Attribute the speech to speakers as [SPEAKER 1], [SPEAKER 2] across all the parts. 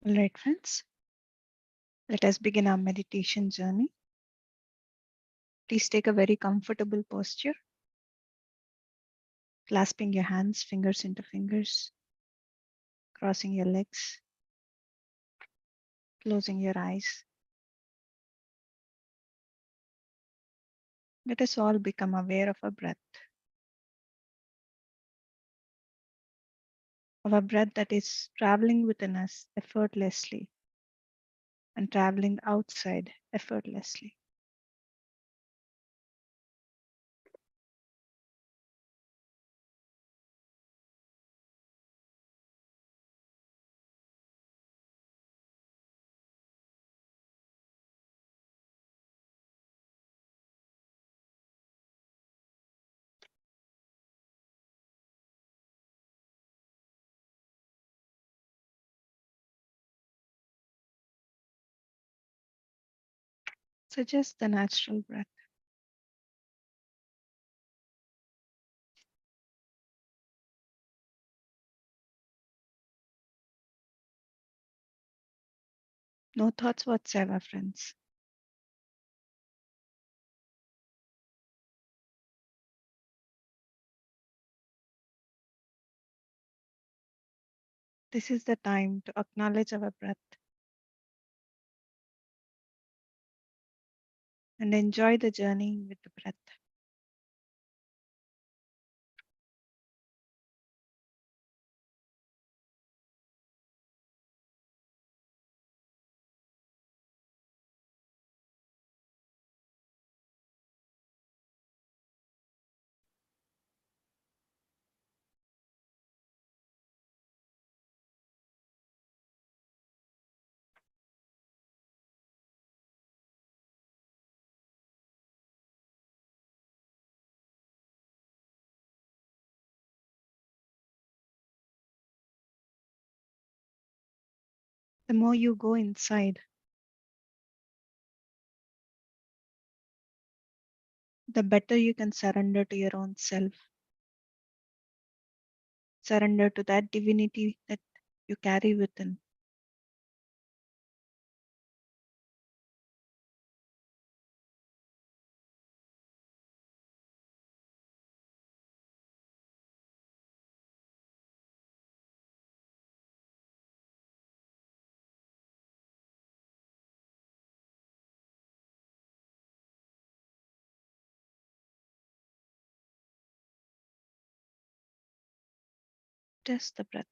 [SPEAKER 1] All right, friends, let us begin our meditation journey. Please take a very comfortable posture, clasping your hands, fingers into fingers, crossing your legs, closing your eyes. Let us all become aware of a breath that is traveling within us effortlessly and traveling outside effortlessly. So just the natural breath. No thoughts whatsoever, friends. This is the time to acknowledge our breath and enjoy the journey with the breath. The more you go inside, the better you can surrender to your own self, surrender to that divinity that you carry within. Just the breath.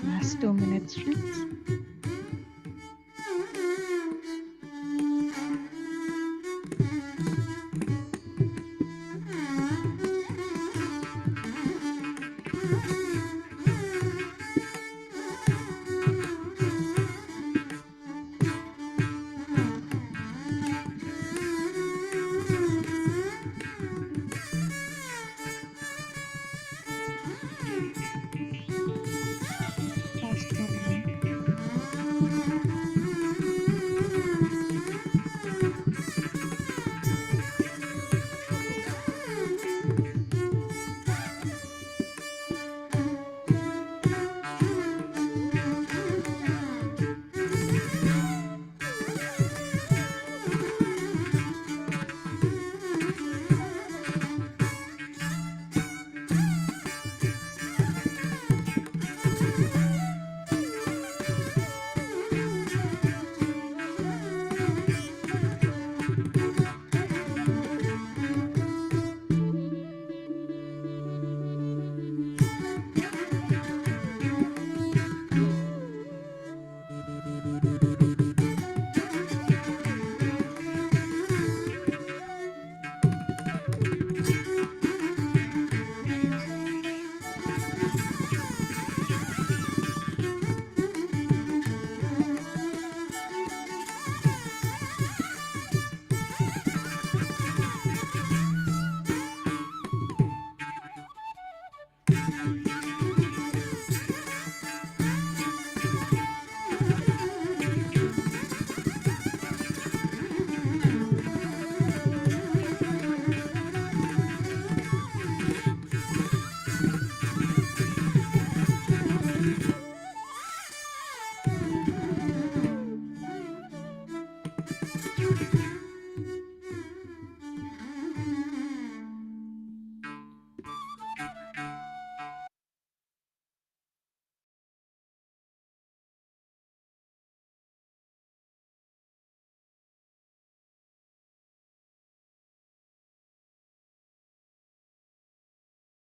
[SPEAKER 1] Last 2 minutes, friends. Last 1 minute.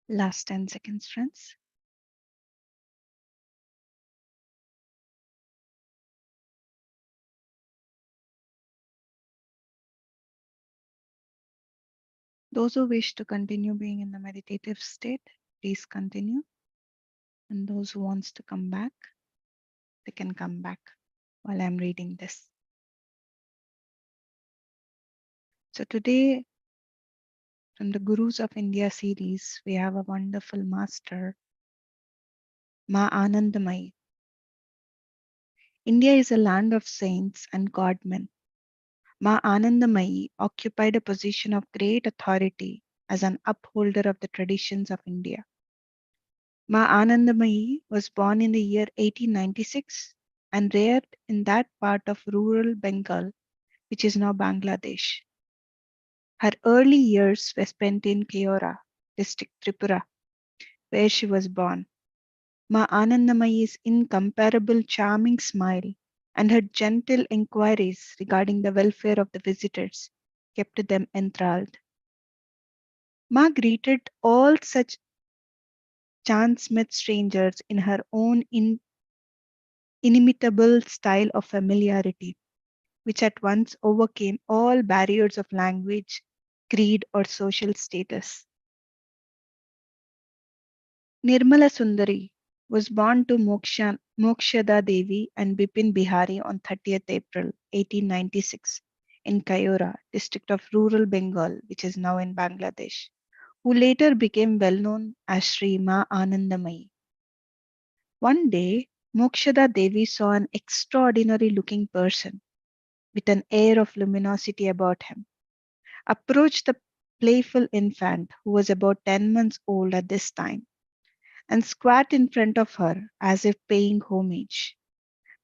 [SPEAKER 1] Last 10 seconds, friends. Those who wish to continue being in the meditative state, please continue. And those who wants to come back, they can come back while I'm reading this. So today, from the Gurus of India series, we have a wonderful master, Ma Anandamayi. India is a land of saints and godmen. Ma Anandamayi occupied a position of great authority as an upholder of the traditions of India. Ma Anandamayi was born in the year 1896 and reared in that part of rural Bengal, which is now Bangladesh. Her early years were spent in Keora, district Tripura, where she was born. Ma Anandamayi's incomparable charming smile and her gentle inquiries regarding the welfare of the visitors kept them enthralled. Ma greeted all such chance-met strangers in her own inimitable style of familiarity, which at once overcame all barriers of language, creed, or social status. Nirmala Sundari was born to Mokshada Devi and Bipin Bihari on 30th April 1896 in Kayora, district of rural Bengal, which is now in Bangladesh, who later became well known as Sri Ma Anandamayi. One day, Mokshada Devi saw an extraordinary looking person with an air of luminosity about him, approached the playful infant who was about 10 months old at this time and squat in front of her as if paying homage.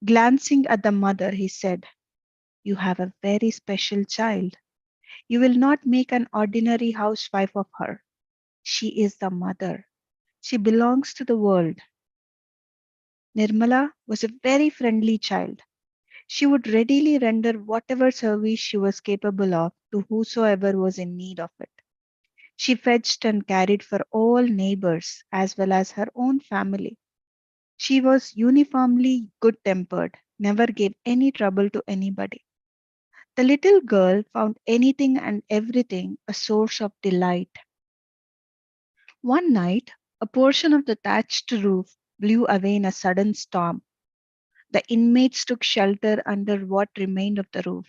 [SPEAKER 1] Glancing at the mother, he said, "You have a very special child. You will not make an ordinary housewife of her. She is the mother. She belongs to the world." Nirmala was a very friendly child. She would readily render whatever service she was capable of to whosoever was in need of it. She fetched and carried for all neighbors as well as her own family. She was uniformly good tempered, never gave any trouble to anybody. The little girl found anything and everything a source of delight. One night, a portion of the thatched roof blew away in a sudden storm. The inmates took shelter under what remained of the roof.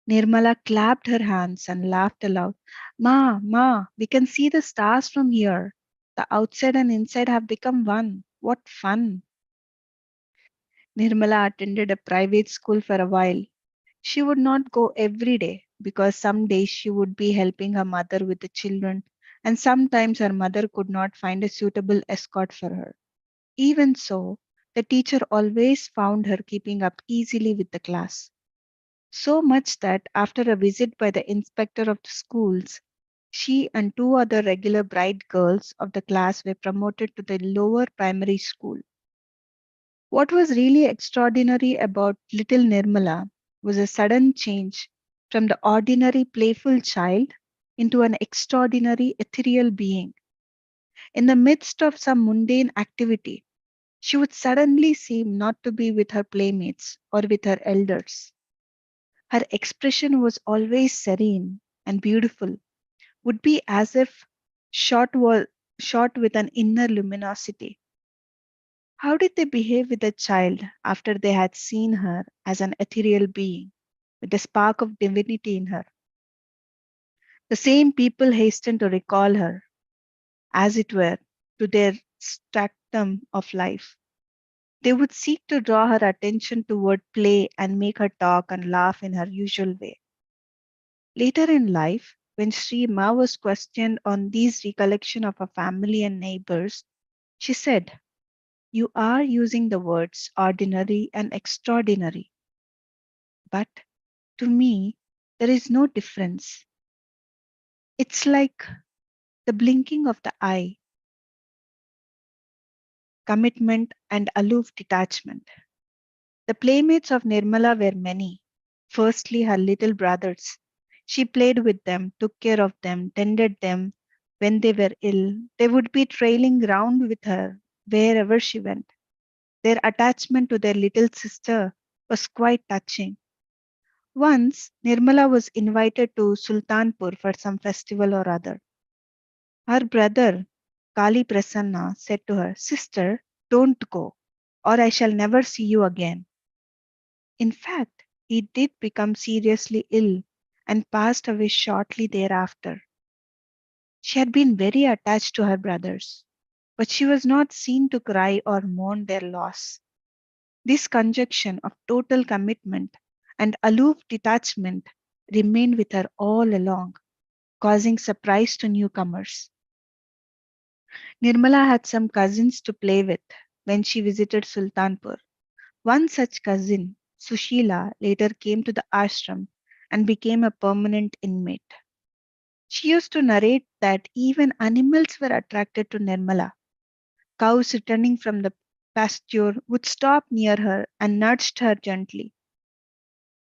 [SPEAKER 1] Nirmala clapped her hands and laughed aloud. "Ma, Ma, we can see the stars from here. The outside and inside have become one. What fun!" Nirmala attended a private school for a while. She would not go every day because some days she would be helping her mother with the children, and sometimes her mother could not find a suitable escort for her. Even so, the teacher always found her keeping up easily with the class. So much that after a visit by the inspector of the schools, she and two other regular bright girls of the class were promoted to the lower primary school. What was really extraordinary about little Nirmala was a sudden change from the ordinary playful child into an extraordinary ethereal being. In the midst of some mundane activity, she would suddenly seem not to be with her playmates or with her elders. Her expression was always serene and beautiful, would be as if shot, was, shot with an inner luminosity. How did they behave with the child after they had seen her as an ethereal being with a spark of divinity in her? The same people hastened to recall her, as it were, to their stratum of life. They would seek to draw her attention toward play and make her talk and laugh in her usual way. Later in life, when Sri Ma was questioned on these recollections of her family and neighbors, she said, "You are using the words ordinary and extraordinary, but to me, there is no difference. It's like the blinking of the eye, commitment, and aloof detachment." The playmates of Nirmala were many. Firstly, her little brothers. She played with them, took care of them, tended them when they were ill. They would be trailing round with her wherever she went. Their attachment to their little sister was quite touching. Once, Nirmala was invited to Sultanpur for some festival or other. Her brother, Kali Prasanna, said to her, "Sister, don't go, or I shall never see you again." In fact, he did become seriously ill and passed away shortly thereafter. She had been very attached to her brothers, but she was not seen to cry or mourn their loss. This conjunction of total commitment and aloof detachment remained with her all along, causing surprise to newcomers. Nirmala had some cousins to play with when she visited Sultanpur. One such cousin, Sushila, later came to the ashram and became a permanent inmate. She used to narrate that even animals were attracted to Nirmala. Cows returning from the pasture would stop near her and nudged her gently.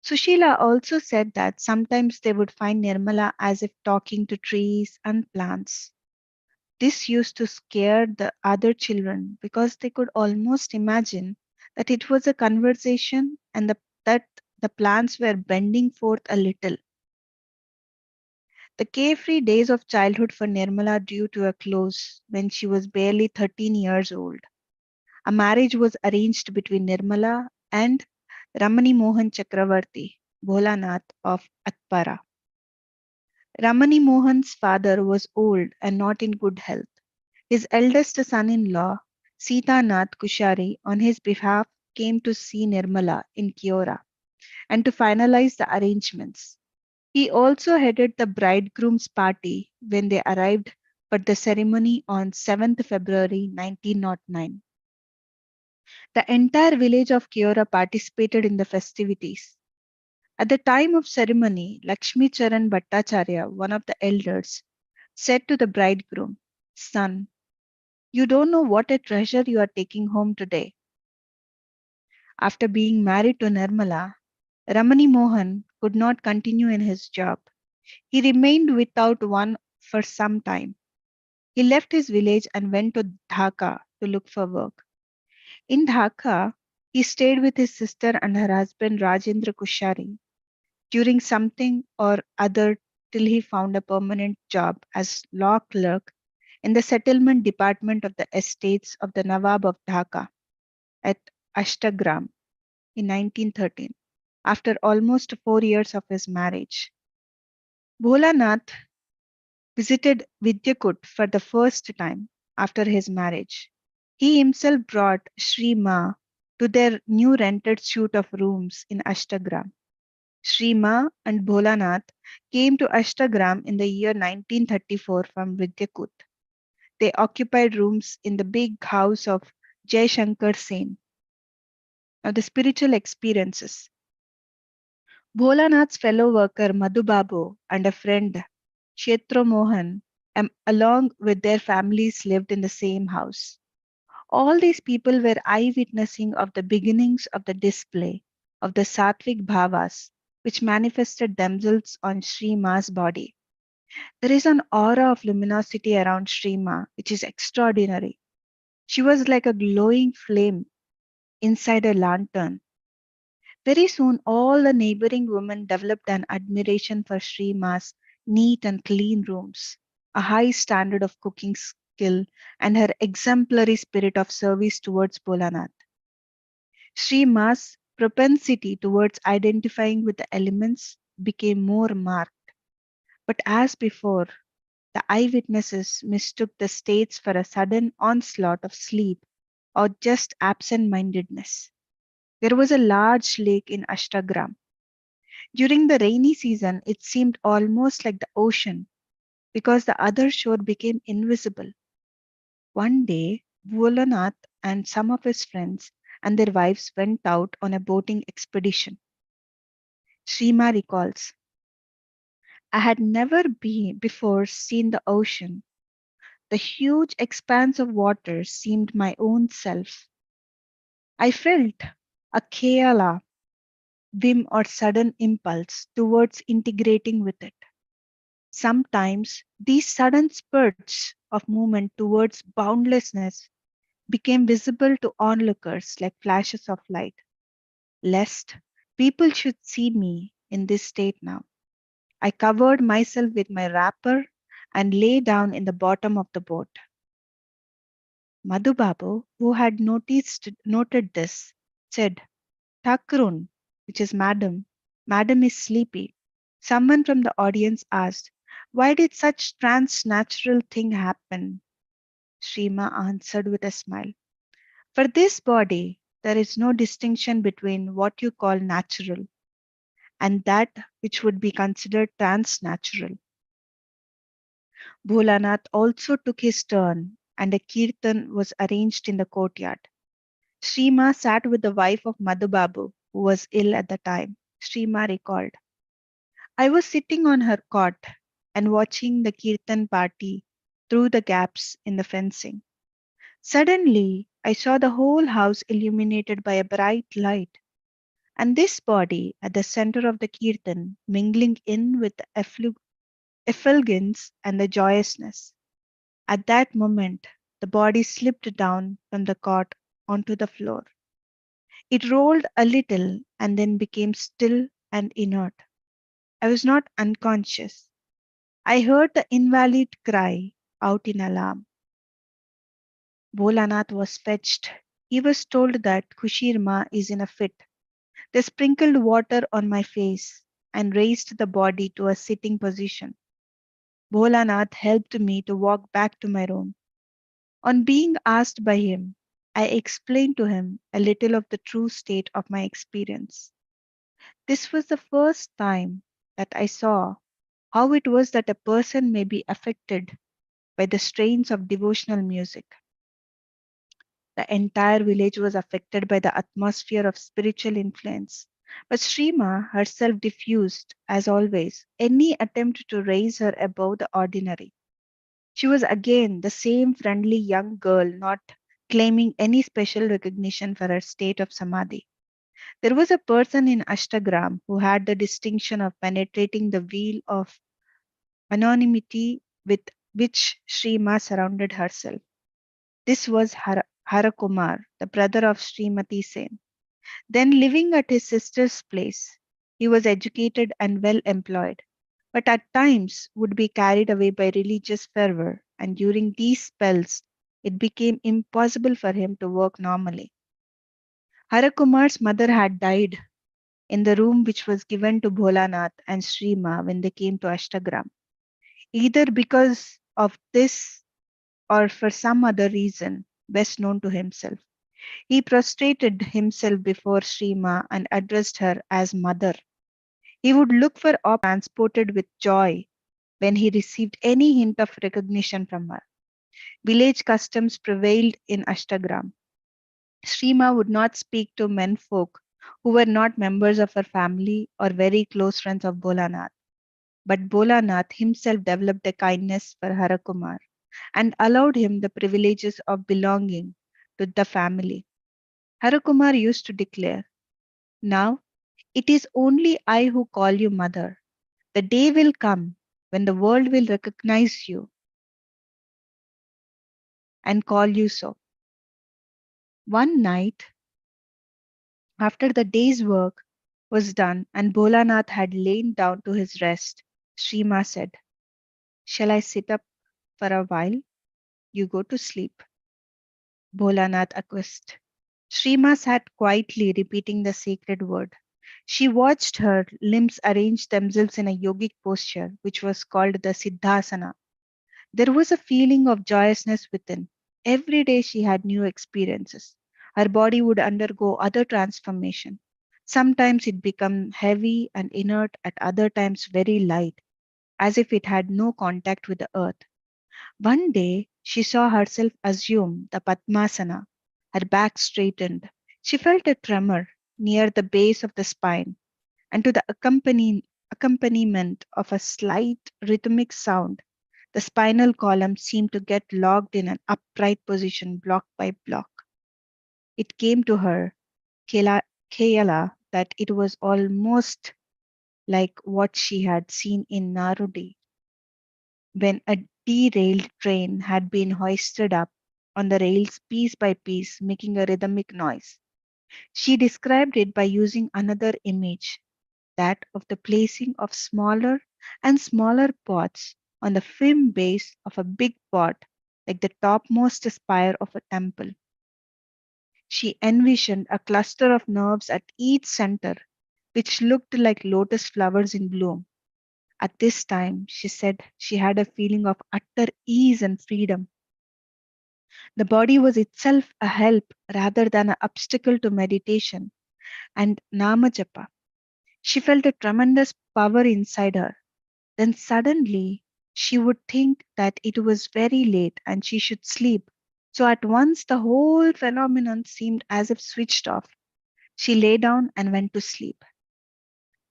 [SPEAKER 1] Sushila also said that sometimes they would find Nirmala as if talking to trees and plants. This used to scare the other children because they could almost imagine that it was a conversation and that the plants were bending forth a little. The carefree days of childhood for Nirmala drew to a close when she was barely 13 years old. A marriage was arranged between Nirmala and Ramani Mohan Chakravarti, Bholanath of Atpara. Ramani Mohan's father was old and not in good health. His eldest son-in-law, Sita Nath Kushari, on his behalf came to see Nirmala in Kiora and to finalize the arrangements. He also headed the bridegroom's party when they arrived for the ceremony on 7th February 1909. The entire village of Kiora participated in the festivities. At the time of ceremony, Lakshmi Charan Bhattacharya, one of the elders, said to the bridegroom, "Son, you don't know what a treasure you are taking home today." After being married to Nirmala, Ramani Mohan could not continue in his job. He remained without one for some time. He left his village and went to Dhaka to look for work. In Dhaka, he stayed with his sister and her husband Rajendra Kushari during something or other till he found a permanent job as law clerk in the settlement department of the estates of the Nawab of Dhaka at Ashtagram in 1913, after almost 4 years of his marriage. Bholanath visited Vidyakut for the first time after his marriage. He himself brought Sri Ma to their new rented suite of rooms in Ashtagram. Sri Ma and Bholanath came to Ashtagram in the year 1934 from Vidyakut. They occupied rooms in the big house of Jai Shankar Sen. Now, the spiritual experiences. Bholanath's fellow worker Madhu Babu and a friend Kshetro Mohan, along with their families, lived in the same house. All these people were eyewitnessing of the beginnings of the display of the sattvic bhavas, which manifested themselves on Sri Ma's body. There is an aura of luminosity around Sri Ma, which is extraordinary. She was like a glowing flame inside a lantern. Very soon, all the neighboring women developed an admiration for Sri Ma's neat and clean rooms, a high standard of cooking skill, and her exemplary spirit of service towards Bholanath. Sri Ma's propensity towards identifying with the elements became more marked. But as before, the eyewitnesses mistook the states for a sudden onslaught of sleep or just absent mindedness. There was a large lake in Ashtagram. During the rainy season, it seemed almost like the ocean because the other shore became invisible. One day, Bholanath and some of his friends and their wives went out on a boating expedition. Shrima recalls, "I had never before seen the ocean. The huge expanse of water seemed my own self. I felt a kayala, whim or sudden impulse towards integrating with it. Sometimes these sudden spurts of movement towards boundlessness became visible to onlookers like flashes of light, lest people should see me in this state now. I covered myself with my wrapper and lay down in the bottom of the boat." Madhubabu, who had noted this, said, "Thakurun," which is madam, "madam is sleepy." Someone from the audience asked, "Why did such transnatural thing happen?" Shrima answered with a smile, "For this body, there is no distinction between what you call natural and that which would be considered transnatural." Bholanath also took his turn, and a kirtan was arranged in the courtyard. Shrima sat with the wife of Madhubabu, who was ill at the time. Shrima recalled, "I was sitting on her cot and watching the kirtan party through the gaps in the fencing. Suddenly, I saw the whole house illuminated by a bright light, and this body at the center of the kirtan mingling in with the effulgence and the joyousness. At that moment, the body slipped down from the cot onto the floor. It rolled a little and then became still and inert. I was not unconscious. I heard the invalid cry out in alarm. Bholanath was fetched. He was told that Kushirma is in a fit. They sprinkled water on my face and raised the body to a sitting position. Bholanath helped me to walk back to my room. On being asked by him, I explained to him a little of the true state of my experience. This was the first time that I saw how it was that a person may be affected by the strains of devotional music. The entire village was affected by the atmosphere of spiritual influence. But Shrima herself diffused, as always, any attempt to raise her above the ordinary. She was again the same friendly young girl, not claiming any special recognition for her state of samadhi. There was a person in Ashtagram who had the distinction of penetrating the veil of anonymity with which Shrima surrounded herself. This was Harakumar, the brother of Srimati Sen. Then living at his sister's place, he was educated and well employed, but at times would be carried away by religious fervor, and during these spells it became impossible for him to work normally. Harakumar's mother had died in the room which was given to Bholanath and Srima when they came to Ashtagram. Either because of this or for some other reason best known to himself. He prostrated himself before Srima and addressed her as mother. He would look for transported with joy when he received any hint of recognition from her. Village customs prevailed in Ashtagram. Srima would not speak to menfolk who were not members of her family or very close friends of Bolanath. But Bolanath himself developed a kindness for Harakumar and allowed him the privileges of belonging to the family. Harakumar used to declare, "Now it is only I who call you mother. The day will come when the world will recognize you and call you so." One night, after the day's work was done and Bholanath had lain down to his rest, Shrima said, "Shall I sit up for a while? You go to sleep." Bholanath acquiesced. Shrima sat quietly repeating the sacred word. She watched her limbs arrange themselves in a yogic posture, which was called the Siddhasana. There was a feeling of joyousness within. Every day she had new experiences. Her body would undergo other transformation. Sometimes it became heavy and inert, at other times very light, as if it had no contact with the earth. One day she saw herself assume the Padmasana, her back straightened. She felt a tremor near the base of the spine, and to the accompaniment of a slight rhythmic sound, the spinal column seemed to get locked in an upright position block by block. It came to her, Kela, Kayala, that it was almost like what she had seen in Narudi when a derailed train had been hoisted up on the rails piece by piece, making a rhythmic noise. She described it by using another image, that of the placing of smaller and smaller pots on the firm base of a big pot, like the topmost spire of a temple. She envisioned a cluster of nerves at each center, which looked like lotus flowers in bloom. At this time, she said she had a feeling of utter ease and freedom. The body was itself a help rather than an obstacle to meditation and namajapa. She felt a tremendous power inside her. Then suddenly she would think that it was very late and she should sleep. So at once the whole phenomenon seemed as if switched off. She lay down and went to sleep.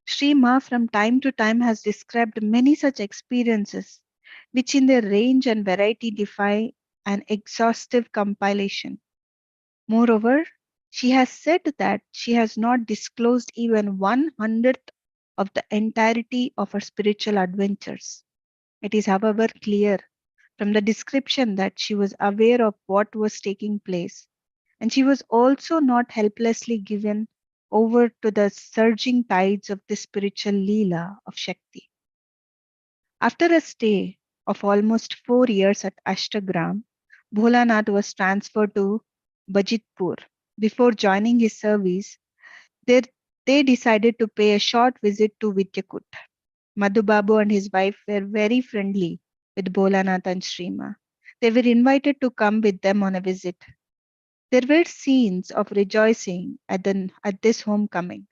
[SPEAKER 1] Sri Ma from time to time has described many such experiences, which in their range and variety defy an exhaustive compilation. Moreover, she has said that she has not disclosed even 1/100th of the entirety of her spiritual adventures. It is, however, clear from the description that she was aware of what was taking place, and she was also not helplessly given over to the surging tides of the spiritual Leela of Shakti. After a stay of almost 4 years at Ashtagram, Bholanath was transferred to Bajitpur. Before joining his service, they, they decided to pay a short visit to Vidyakut. Madhubabu and his wife were very friendly with Bholanath and Shrima. They were invited to come with them on a visit. There were scenes of rejoicing at this homecoming.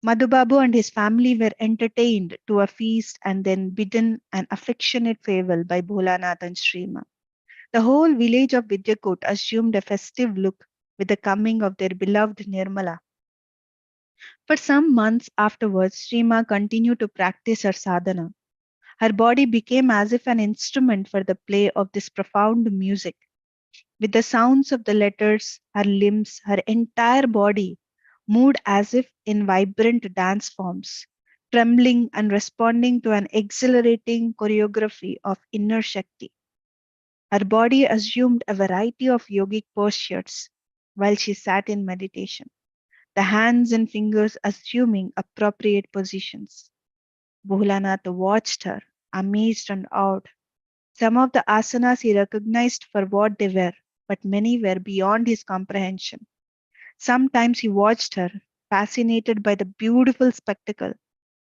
[SPEAKER 1] Madhubabu and his family were entertained to a feast and then bidden an affectionate farewell by Bholanath and Shrima. The whole village of Vidyakot assumed a festive look with the coming of their beloved Nirmala. For some months afterwards, Shrima continued to practice her sadhana. Her body became as if an instrument for the play of this profound music. With the sounds of the letters, her limbs, her entire body moved as if in vibrant dance forms, trembling and responding to an exhilarating choreography of inner Shakti. Her body assumed a variety of yogic postures while she sat in meditation, the hands and fingers assuming appropriate positions. Bholanath watched her, amazed and awed. Some of the asanas he recognized for what they were, but many were beyond his comprehension. Sometimes he watched her, fascinated by the beautiful spectacle,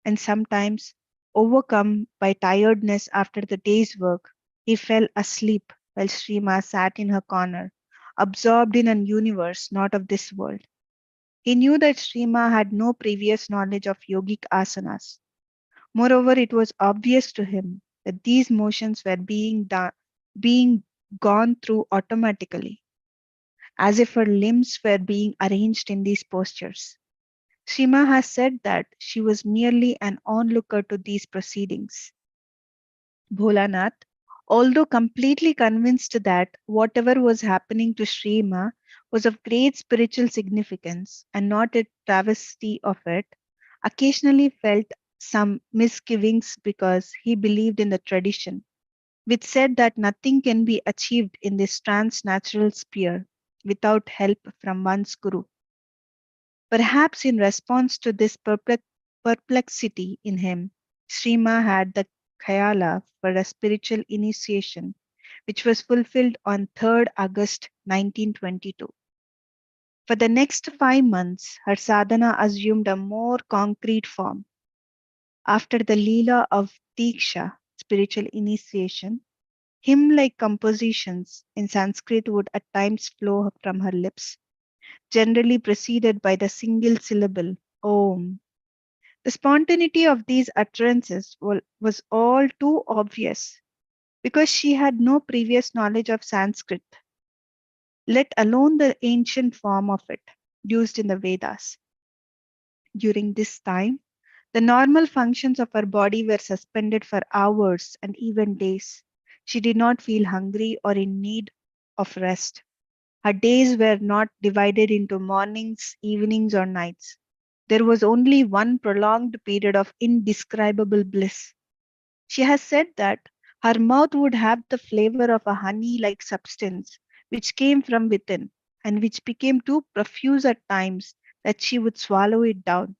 [SPEAKER 1] and sometimes, overcome by tiredness after the day's work, he fell asleep while Shrima sat in her corner, absorbed in an universe not of this world. He knew that Shrima had no previous knowledge of yogic asanas. Moreover, it was obvious to him that these motions were being gone through automatically, as if her limbs were being arranged in these postures. Shima has said that she was merely an onlooker to these proceedings. Bholanath, although completely convinced that whatever was happening to Shrima was of great spiritual significance and not a travesty of it, occasionally felt some misgivings because he believed in the tradition, which said that nothing can be achieved in this transnatural sphere without help from one's guru. Perhaps in response to this perplexity in him, Shrima had the khayala for a spiritual initiation, which was fulfilled on 3rd August 1922. For the next 5 months, her sadhana assumed a more concrete form. After the Leela of Diksha, spiritual initiation, hymn like compositions in Sanskrit would at times flow from her lips, generally preceded by the single syllable Om. The spontaneity of these utterances was all too obvious because she had no previous knowledge of Sanskrit, let alone the ancient form of it used in the Vedas. During this time, the normal functions of her body were suspended for hours and even days. She did not feel hungry or in need of rest. Her days were not divided into mornings, evenings, or nights. There was only one prolonged period of indescribable bliss. She has said that her mouth would have the flavor of a honey like substance which came from within and which became too profuse at times that she would swallow it down.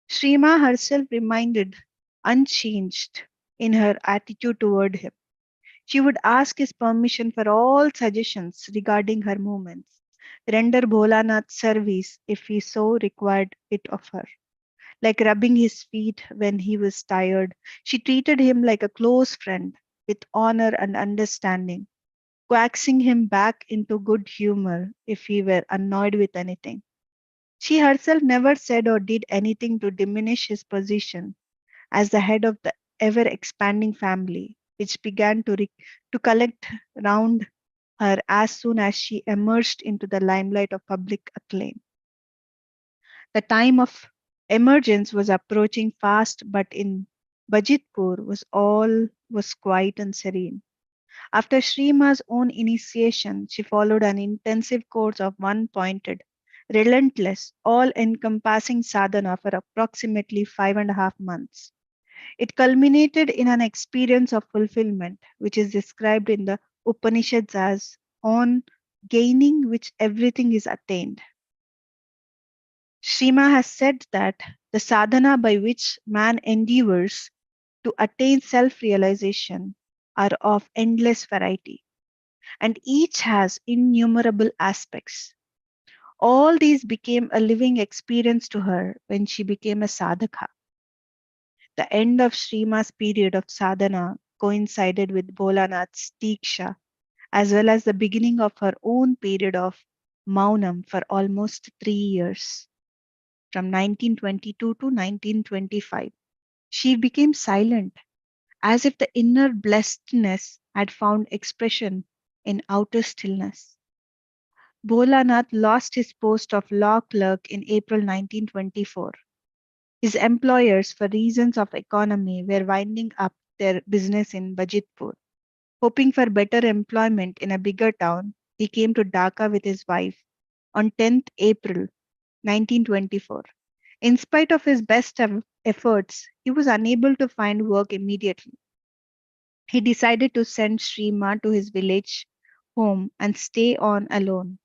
[SPEAKER 1] Shrima herself remained unchanged in her attitude toward him. She would ask his permission for all suggestions regarding her movements, render Bholanath service if he so required it of her. Like rubbing his feet when he was tired, she treated him like a close friend with honor and understanding, coaxing him back into good humor if he were annoyed with anything. She herself never said or did anything to diminish his position as the head of the ever expanding family, which began to collect round her as soon as she emerged into the limelight of public acclaim. The time of emergence was approaching fast, but in Bajitpur was quiet and serene. After Shrima's own initiation, she followed an intensive course of one pointed, relentless, all encompassing sadhana for approximately 5.5 months. It culminated in an experience of fulfillment, which is described in the Upanishads as on gaining which everything is attained. Shrima has said that the sadhana by which man endeavors to attain self realization are of endless variety, and each has innumerable aspects. All these became a living experience to her when she became a sadhaka. The end of Srima's period of sadhana coincided with Bholanath's Diksha, as well as the beginning of her own period of Maunam for almost 3 years, from 1922 to 1925. She became silent, as if the inner blessedness had found expression in outer stillness. Bholanath lost his post of law clerk in April 1924. His employers, for reasons of economy, were winding up their business in Bajitpur. Hoping for better employment in a bigger town, he came to Dhaka with his wife on 10th April 1924. In spite of his best efforts, he was unable to find work immediately. He decided to send Shrima to his village home and stay on alone.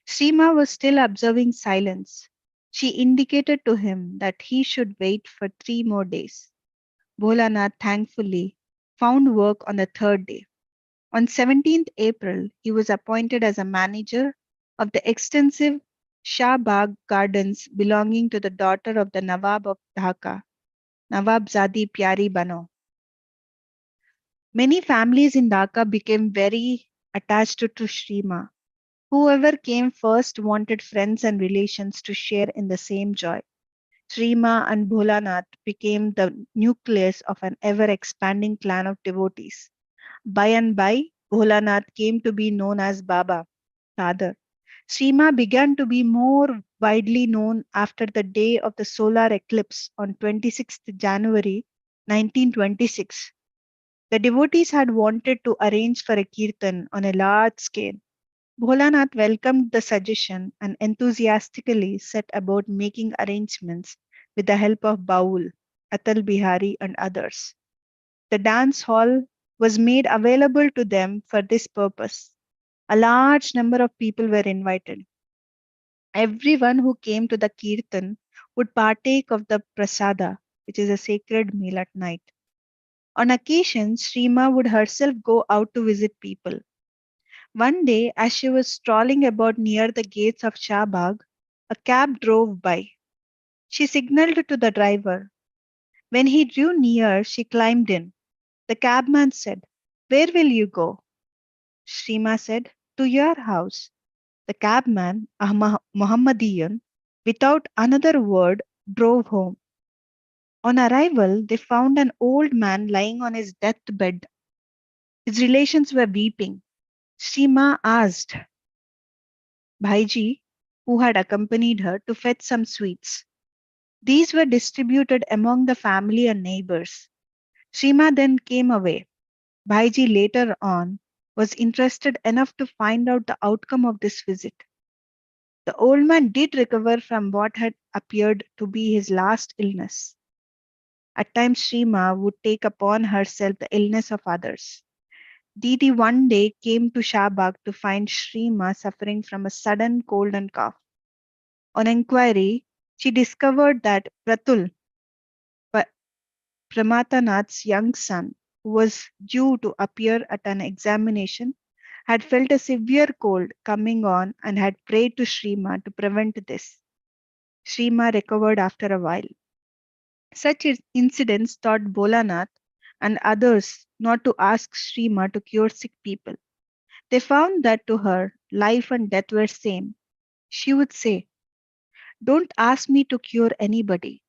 [SPEAKER 1] Shrima was still observing silence. She indicated to him that he should wait for 3 more days. Bholanath thankfully found work on the third day. On 17th April, he was appointed as a manager of the extensive Shah Bagh gardens belonging to the daughter of the Nawab of Dhaka, Nawabzadi Pyari Bano. Many families in Dhaka became very attached to Shrima. Whoever came first wanted friends and relations to share in the same joy. Shrima and Bholanath became the nucleus of an ever expanding clan of devotees. By and by, Bholanath came to be known as Baba, father. Shrima began to be more widely known after the day of the solar eclipse on 26th January 1926. The devotees had wanted to arrange for a kirtan on a large scale. Bholanath welcomed the suggestion and enthusiastically set about making arrangements with the help of Baul, Atal Bihari, and others. The dance hall was made available to them for this purpose. A large number of people were invited. Everyone who came to the kirtan would partake of the prasada, which is a sacred meal at night. On occasions, Shrima would herself go out to visit people. One day, as she was strolling about near the gates of Shahbag, a cab drove by. She signaled to the driver. When he drew near, she climbed in. The cabman said, "Where will you go?" Shrima said, "To your house." The cabman, a Mohammedan, without another word, drove home. On arrival, they found an old man lying on his deathbed. His relations were weeping. Shrima asked Bhaiji, who had accompanied her, to fetch some sweets. These were distributed among the family and neighbors. Shrima then came away. Bhaiji later on was interested enough to find out the outcome of this visit. The old man did recover from what had appeared to be his last illness. At times, Shrima would take upon herself the illness of others. Didi one day came to Shahbag to find Shrima suffering from a sudden cold and cough. On inquiry, she discovered that Pratul, Pa- Pramatanath's young son, who was due to appear at an examination, had felt a severe cold coming on and had prayed to Shrima to prevent this. Shrima recovered after a while. Such incidents taught Bolanath and others not to ask Shrima to cure sick people. They found that to her, life and death were same. She would say, "Don't ask me to cure anybody.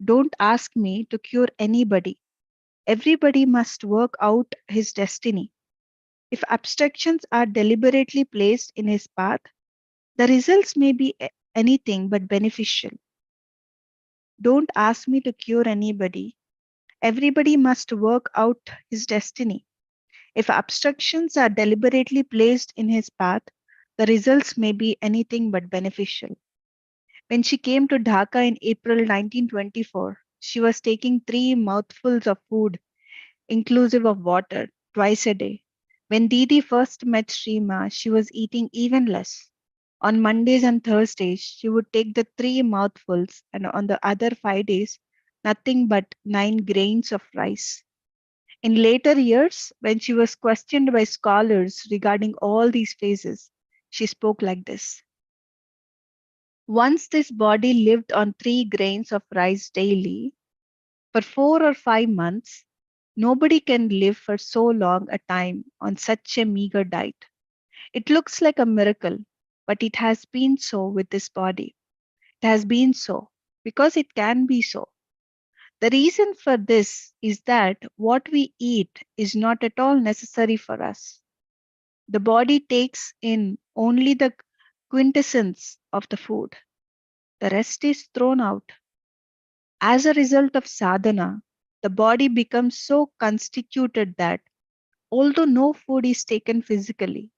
[SPEAKER 1] Don't ask me to cure anybody. Everybody must work out his destiny. If obstructions are deliberately placed in his path, the results may be anything but beneficial. Don't ask me to cure anybody. Everybody must work out his destiny. If obstructions are deliberately placed in his path, the results may be anything but beneficial." When she came to Dhaka in April 1924, she was taking 3 mouthfuls of food, inclusive of water, twice a day. When Didi first met Shrima, she was eating even less. On Mondays and Thursdays, she would take the 3 mouthfuls, and on the other 5 days, nothing but 9 grains of rice. In later years, when she was questioned by scholars regarding all these phases, she spoke like this. Once this body lived on 3 grains of rice daily for 4 or 5 months, nobody can live for so long a time on such a meager diet. It looks like a miracle, but it has been so with this body. It has been so because it can be so. The reason for this is that what we eat is not at all necessary for us. The body takes in only the quintessence of the food, the rest is thrown out. As a result of sadhana, the body becomes so constituted that although no food is taken physically,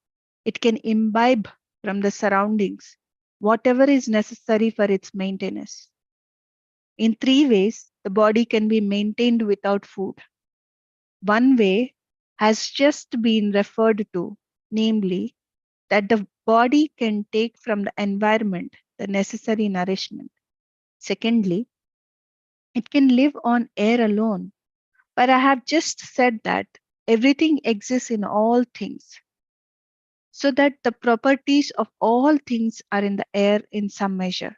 [SPEAKER 1] it can imbibe from the surroundings whatever is necessary for its maintenance. In 3 ways, the body can be maintained without food. One way has just been referred to, namely, that the body can take from the environment the necessary nourishment. Secondly, it can live on air alone. But I have just said that everything exists in all things, so that the properties of all things are in the air in some measure.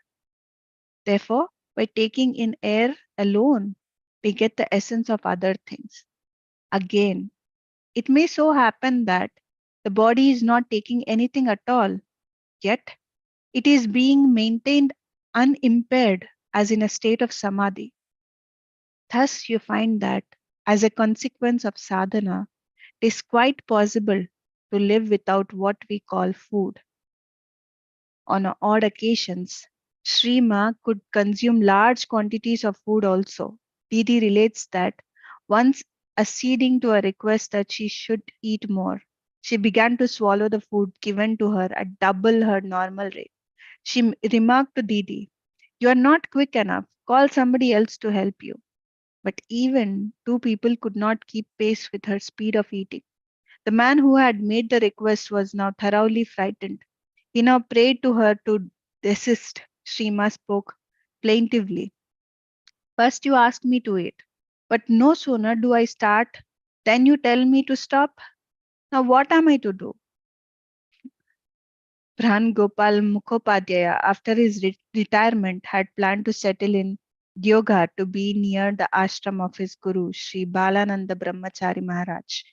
[SPEAKER 1] Therefore, by taking in air alone, we get the essence of other things. Again, it may so happen that the body is not taking anything at all, yet it is being maintained unimpaired as in a state of samadhi. Thus, you find that as a consequence of sadhana, it is quite possible to live without what we call food. On odd occasions, Shrima could consume large quantities of food also. Didi relates that once acceding to a request that she should eat more, she began to swallow the food given to her at double her normal rate. She remarked to Didi, "You are not quick enough. Call somebody else to help you." But even two people could not keep pace with her speed of eating. The man who had made the request was now thoroughly frightened. He now prayed to her to desist. Shrima spoke plaintively. "First you ask me to eat, but no sooner do I start than you tell me to stop. Now what am I to do?" Pran Gopal Mukhopadhyaya, after his retirement, had planned to settle in Deoghar to be near the ashram of his guru, Sri Balananda Brahmachari Maharaj.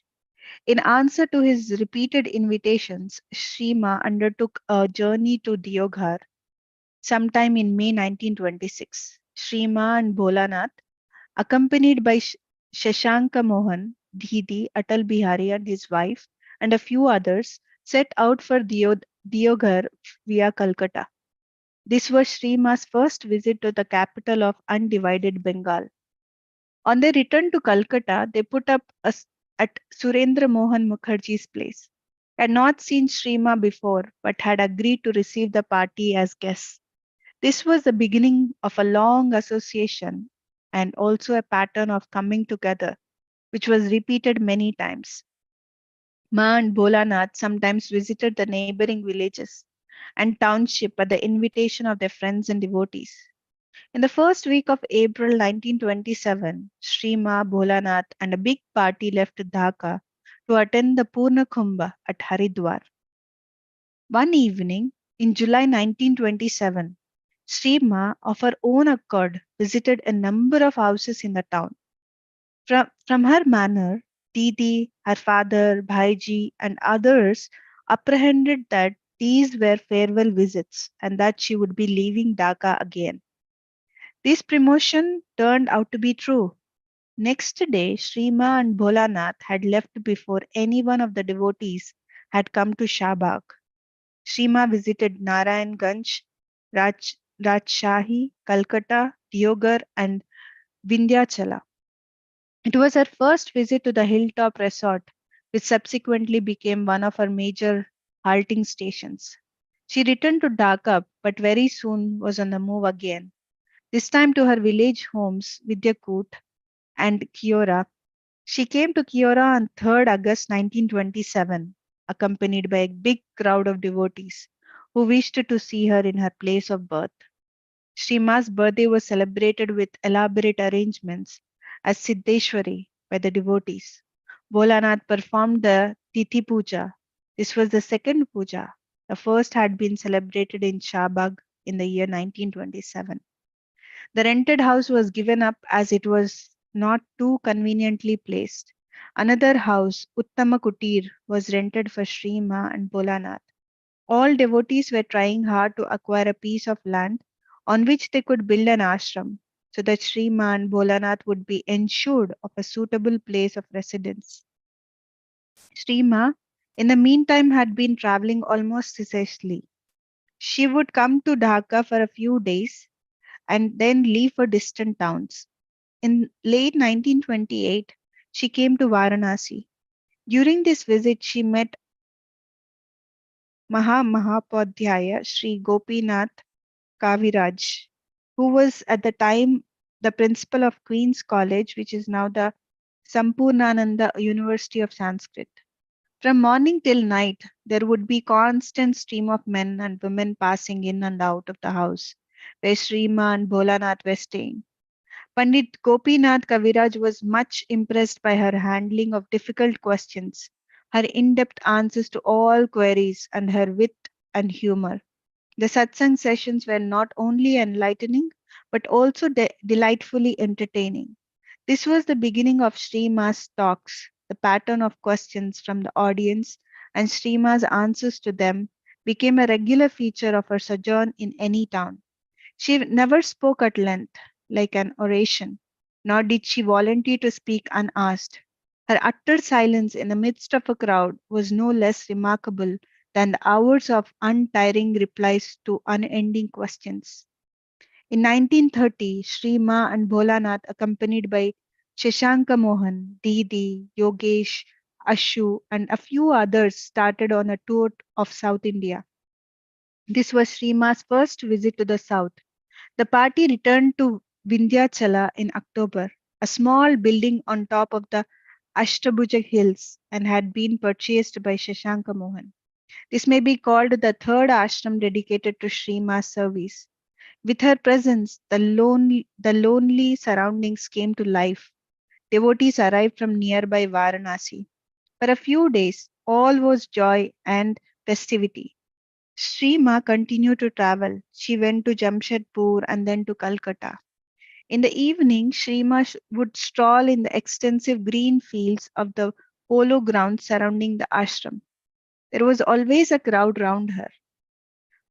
[SPEAKER 1] In answer to his repeated invitations, Shrima undertook a journey to Deoghar sometime in May 1926. Shrima and Bholanath, accompanied by Shashanka Mohan, Didi, Atal Bihari and his wife, and a few others, set out for Deoghar via Calcutta. This was Srima's first visit to the capital of undivided Bengal. On their return to Calcutta, they put up at Surendra Mohan Mukherjee's place. Had not seen Shrima before, but had agreed to receive the party as guests. This was the beginning of a long association and also a pattern of coming together, which was repeated many times. Ma and Bholanath sometimes visited the neighboring villages and township at the invitation of their friends and devotees. In the first week of April 1927, Shrima, Bholanath, and a big party left Dhaka to attend the Purna Kumbha at Haridwar. One evening in July 1927, Shrima, of her own accord, visited a number of houses in the town. From her manner, Didi, her father, Bhaiji, and others apprehended that these were farewell visits and that she would be leaving Dhaka again. This promotion turned out to be true. Next day, Shrima and Bholanath had left before any one of the devotees had come to Shahbag. Shrima visited Narayanganj, Rajshahi, Calcutta, Deoghar, and Vindhyachala. It was her first visit to the hilltop resort, which subsequently became one of her major halting stations. She returned to Dhaka, but very soon was on the move again, this time to her village homes, Vidyakut and Kiora. She came to Kiora on 3rd August 1927, accompanied by a big crowd of devotees who wished to see her in her place of birth. Sri Ma's birthday was celebrated with elaborate arrangements as Siddheshwari by the devotees. Bholanath performed the Tithi Puja. This was the second puja. The first had been celebrated in Shahbag in the year 1927. The rented house was given up as it was not too conveniently placed. Another house, Uttama Kutir, was rented for Sri Ma and Bholanath. All devotees were trying hard to acquire a piece of land on which they could build an ashram so that Sri Ma and Bholanath would be ensured of a suitable place of residence. Sri Ma, in the meantime, had been traveling almost ceaselessly. She would come to Dhaka for a few days and then leave for distant towns. In late 1928, she came to Varanasi. During this visit, she met Mahapadhyaya Sri Gopinath Kaviraj, who was at the time the principal of Queen's College, which is now the Sampurnananda University of Sanskrit. From morning till night, there would be constant stream of men and women passing in and out of the house where Srima and Bholanath were staying. Pandit Gopinath Kaviraj was much impressed by her handling of difficult questions, her in-depth answers to all queries, and her wit and humor. The satsang sessions were not only enlightening but also delightfully entertaining. This was the beginning of Srima's talks. The pattern of questions from the audience and Srima's answers to them became a regular feature of her sojourn in any town. She never spoke at length, like an oration, nor did she volunteer to speak unasked. Her utter silence in the midst of a crowd was no less remarkable than the hours of untiring replies to unending questions. In 1930, Sri Ma and Bholanath, accompanied by Shashanka Mohan, Didi, Yogesh, Ashu, and a few others, started on a tour of South India. This was Sri Ma's first visit to the South. The party returned to Vindhyachala in October, a small building on top of the Ashtabhuja hills, and had been purchased by Shashanka Mohan. This may be called the third ashram dedicated to Sri Ma's service. With her presence, the lonely surroundings came to life. Devotees arrived from nearby Varanasi. For a few days, all was joy and festivity. Sri Ma continued to travel. She went to Jamshedpur and then to Calcutta. In the evening, Shrima would stroll in the extensive green fields of the polo grounds surrounding the ashram. There was always a crowd round her.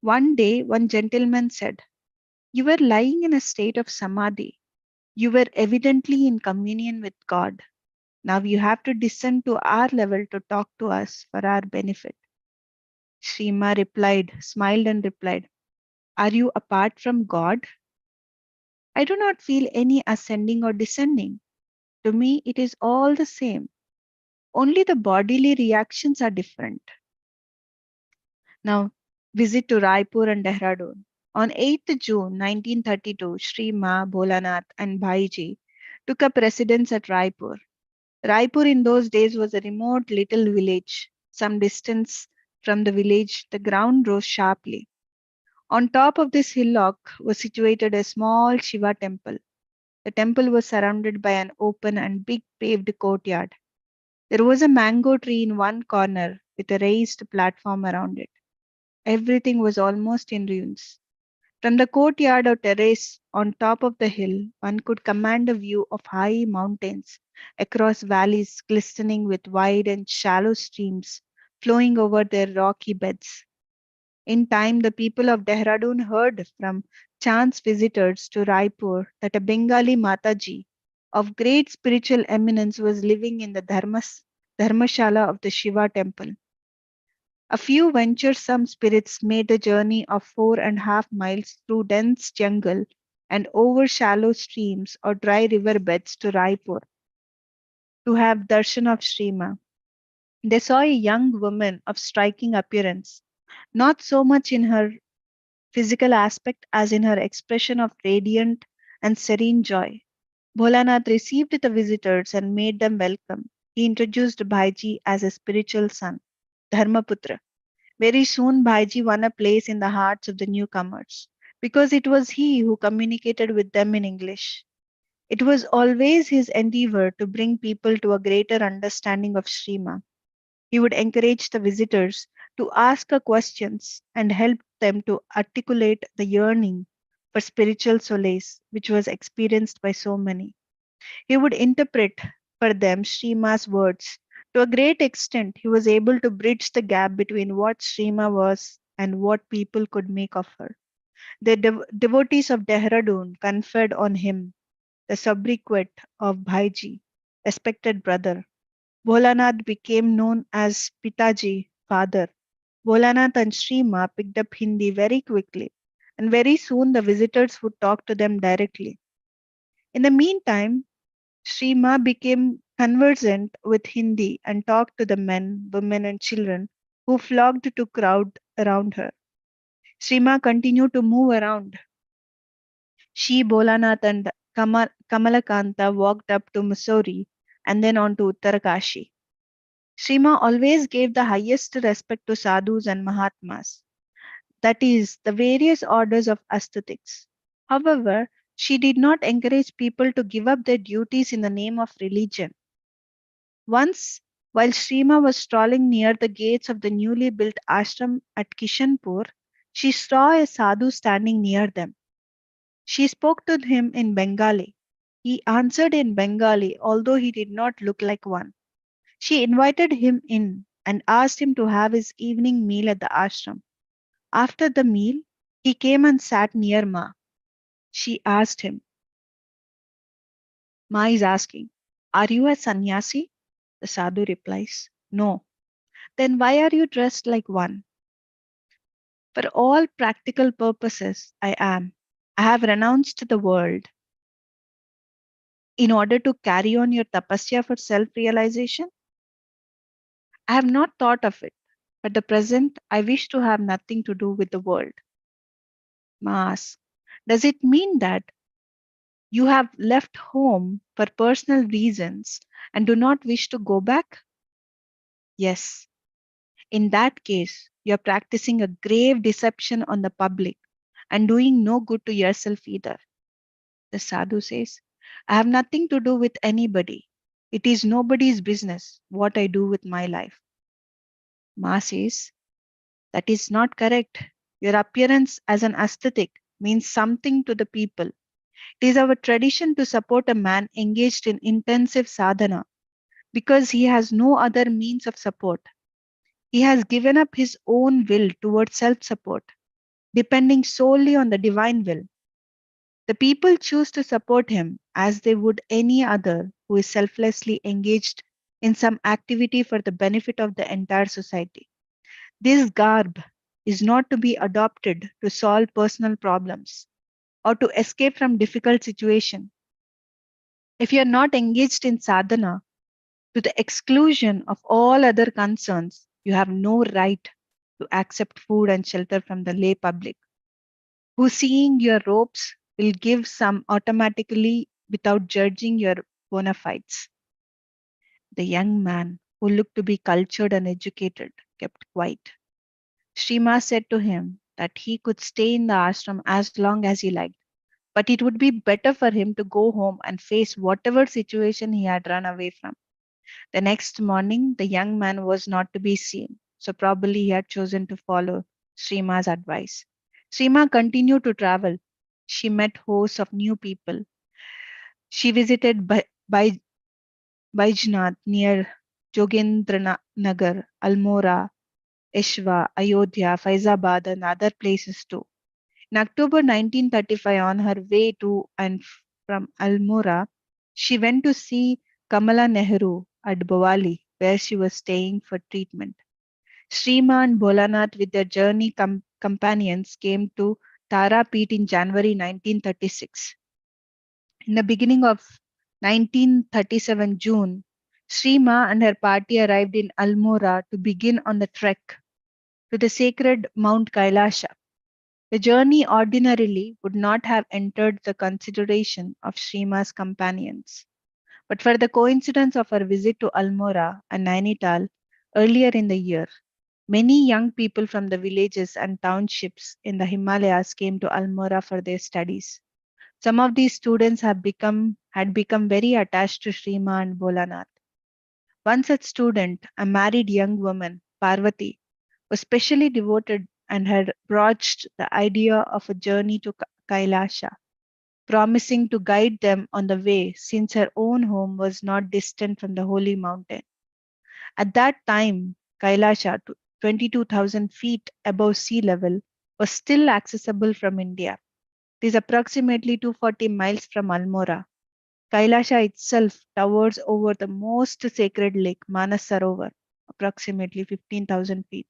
[SPEAKER 1] One day, one gentleman said, "You were lying in a state of samadhi. You were evidently in communion with God. Now you have to descend to our level to talk to us for our benefit." Shrima replied, smiled and replied, "Are you apart from God? I do not feel any ascending or descending. To me, it is all the same. Only the bodily reactions are different." Now, visit to Raipur and Dehradun. On 8th June 1932, Sri Ma, Bholanath, and Bhaiji took up residence at Raipur. Raipur in those days was a remote little village. Some distance from the village, the ground rose sharply. On top of this hillock was situated a small Shiva temple. The temple was surrounded by an open and big paved courtyard. There was a mango tree in one corner with a raised platform around it. Everything was almost in ruins. From the courtyard or terrace on top of the hill, one could command a view of high mountains across valleys glistening with wide and shallow streams flowing over their rocky beds. In time, the people of Dehradun heard from chance visitors to Raipur that a Bengali Mataji of great spiritual eminence was living in the Dharmashala of the Shiva temple. A few venturesome spirits made the journey of 4.5 miles through dense jungle and over shallow streams or dry river beds to Raipur to have darshan of Shrima. They saw a young woman of striking appearance, not so much in her physical aspect as in her expression of radiant and serene joy. Bholanath received the visitors and made them welcome. He introduced Bhaiji as a spiritual son, Dharmaputra. Very soon, Bhaiji won a place in the hearts of the newcomers. because it was he who communicated with them in English. It was always his endeavor to bring people to a greater understanding of Srima. He would encourage the visitors to ask her questions and help them to articulate the yearning for spiritual solace which was experienced by so many. He would interpret for them Srima's words. To a great extent, he was able to bridge the gap between what Srima was and what people could make of her. The devotees of Dehradun conferred on him the sobriquet of Bhaiji, respected brother. Bholanath became known as Pitaji, father. Bholanath and Shrima picked up Hindi very quickly, and very soon the visitors would talk to them directly. In the meantime, Shrima became conversant with Hindi and talked to the men, women, and children who flocked to crowd around her. Shrima continued to move around. She, Bholanath, and Kamalakanta walked up to Mussoorie and then on to Uttarakashi. Shrima always gave the highest respect to sadhus and mahatmas, that is, the various orders of ascetics. However, she did not encourage people to give up their duties in the name of religion. Once, while Shrima was strolling near the gates of the newly built ashram at Kishanpur, she saw a sadhu standing near them. She spoke to him in Bengali. He answered in Bengali, although he did not look like one. She invited him in and asked him to have his evening meal at the ashram. After the meal, he came and sat near Ma. She asked him, Ma is asking, are you a sannyasi? The sadhu replies, no. Then why are you dressed like one? For all practical purposes, I am. I have renounced the world in order to carry on your tapasya for self realization. I have not thought of it. At the present, I wish to have nothing to do with the world. Maas, does it mean that you have left home for personal reasons and do not wish to go back? Yes. In that case, you are practicing a grave deception on the public and doing no good to yourself either. The sadhu says, I have nothing to do with anybody. It is nobody's business what I do with my life. Ma says, that is not correct. Your appearance as an aesthetic means something to the people. It is our tradition to support a man engaged in intensive sadhana because he has no other means of support. He has given up his own will towards self support, depending solely on the divine will. The people choose to support him as they would any other who is selflessly engaged in some activity for the benefit of the entire society. This garb is not to be adopted to solve personal problems or to escape from difficult situation. If you are not engaged in sadhana to the exclusion of all other concerns, you have no right to accept food and shelter from the lay public, who seeing your robes will give some automatically without judging your bona fides. The young man, who looked to be cultured and educated, kept quiet. Shrima said to him that he could stay in the ashram as long as he liked, but it would be better for him to go home and face whatever situation he had run away from. The next morning, the young man was not to be seen, so probably he had chosen to follow Srima's advice. Srima continued to travel. She met hosts of new people. She visited Baijnath near Jogendranagar, Almora, Eshwa, Ayodhya, Faizabad, and other places too. In October 1935, on her way to and from Almora, she went to see Kamala Nehru at Bawali, where she was staying for treatment. Shrima and Bholanath, with their journey companions, came to Tara Peeth in January 1936. In the beginning of 1937 June, Shrima and her party arrived in Almora to begin on the trek to the sacred Mount Kailasha. The journey ordinarily would not have entered the consideration of Shrima's companions, but for the coincidence of her visit to Almora and Nainital earlier in the year. Many young people from the villages and townships in the Himalayas came to Almora for their studies. Some of these students had become very attached to Shrima and Bolanath. One such student, a married young woman, Parvati, was specially devoted and had broached the idea of a journey to Kailasha, promising to guide them on the way since her own home was not distant from the holy mountain. At that time, Kailasha, 22,000 feet above sea level, was still accessible from India. It is approximately 240 miles from Almora. Kailasha itself towers over the most sacred lake, Manas Sarovar, approximately 15,000 feet.